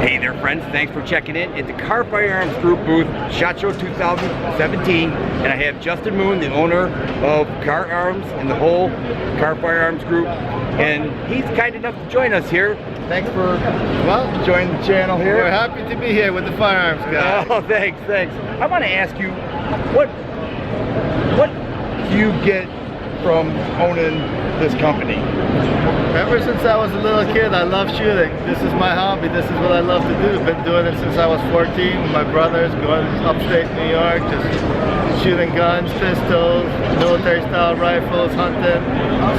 Hey there friends, thanks for checking in at the Kahr Firearms Group booth, SHOT Show 2017, and I have Justin Moon, the owner of Kahr Arms and the whole Kahr Firearms Group, and he's kind enough to join us here. Thanks for joining the channel here. We're happy to be here with the Firearms Guy. Oh, thanks. I want to ask you, what do you get from owning this company? Ever since I was a little kid, I love shooting. This is my hobby. This is what I love to do. I've been doing it since I was 14 with my brothers, going upstate New York, just shooting guns, pistols, military-style rifles, hunting.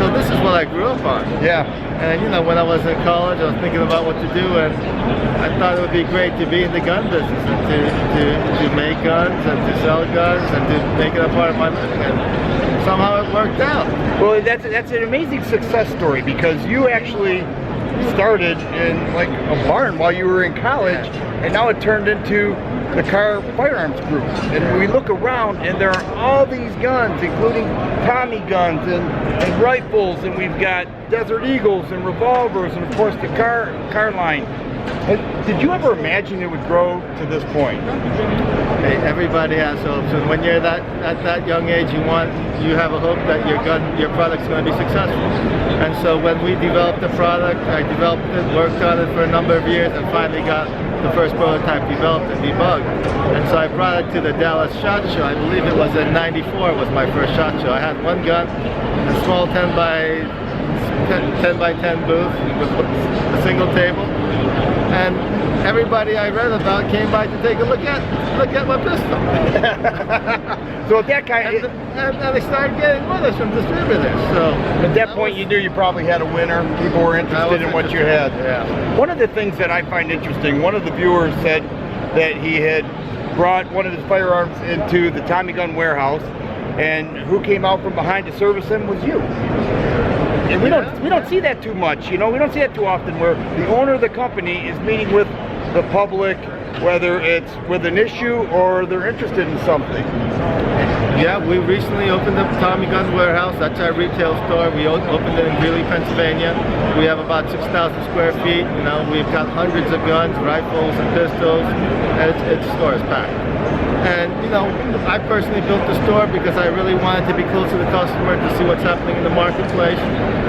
So this is what I grew up on. Yeah. And you know, when I was in college, I was thinking about what to do, and I thought it would be great to be in the gun business and to make guns and to sell guns and to make it a part of my living. And somehow it worked out. Well, that's an amazing success story, because you actually started in like a barn while you were in college, and now it turned into the Kahr Firearms Group. And we look around and there are all these guns, including Tommy guns and rifles, and we've got Desert Eagles and revolvers, and of course the Kahr line. Did you ever imagine it would grow to this point? Hey, everybody has hopes, and when you're at that young age, you have a hope that your product's going to be successful. And so when we developed the product, I developed it, worked on it for a number of years, and finally got the first prototype developed and debugged. And so I brought it to the Dallas SHOT Show. I believe it was in '94 was my first SHOT Show. I had one gun, a small 10 by 10 booth with a single table, and everybody I read about came by to take a look at my pistol. So at that kind of, and they started getting orders from distributors. So at that point, you knew you probably had a winner. People were interested in what you had. Yeah. One of the things that I find interesting, one of the viewers said that he had brought one of his firearms into the Tommy gun warehouse, and who came out from behind to service him was you. And we don't see that too much, you know. We don't see that too often, where the owner of the company is meeting with the public, whether it's with an issue or they're interested in something. Yeah, we recently opened up Tommy Gun Warehouse. That's our retail store. We opened it in Greeley, Pennsylvania. We have about 6,000 square feet. You know, we've got hundreds of guns, rifles, and pistols, and its store is packed. And you know, I personally built the store because I really wanted to be close to the customer to see what's happening in the marketplace.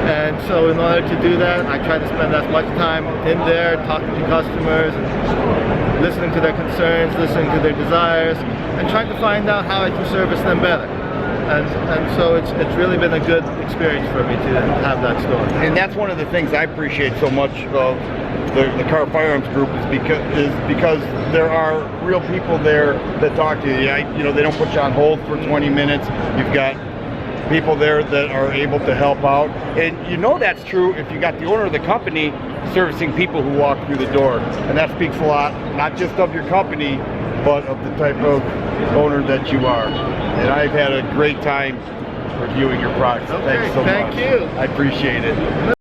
And so in order to do that, I try to spend as much time in there talking to customers, and listening to their concerns, listening to their desires, and trying to find out how I can service them better. And so it's really been a good experience for me to have that store. And that's one of the things I appreciate so much of the Kahr Firearms Group, is because there are real people there that talk to you. You know, they don't put you on hold for 20 minutes. You've got people there that are able to help out, and you know that's true if you got the owner of the company servicing people who walk through the door. And that speaks a lot, not just of your company, but of the type of owner that you are. And I've had a great time reviewing your products. Okay, Thanks so much. Thank you. I appreciate it.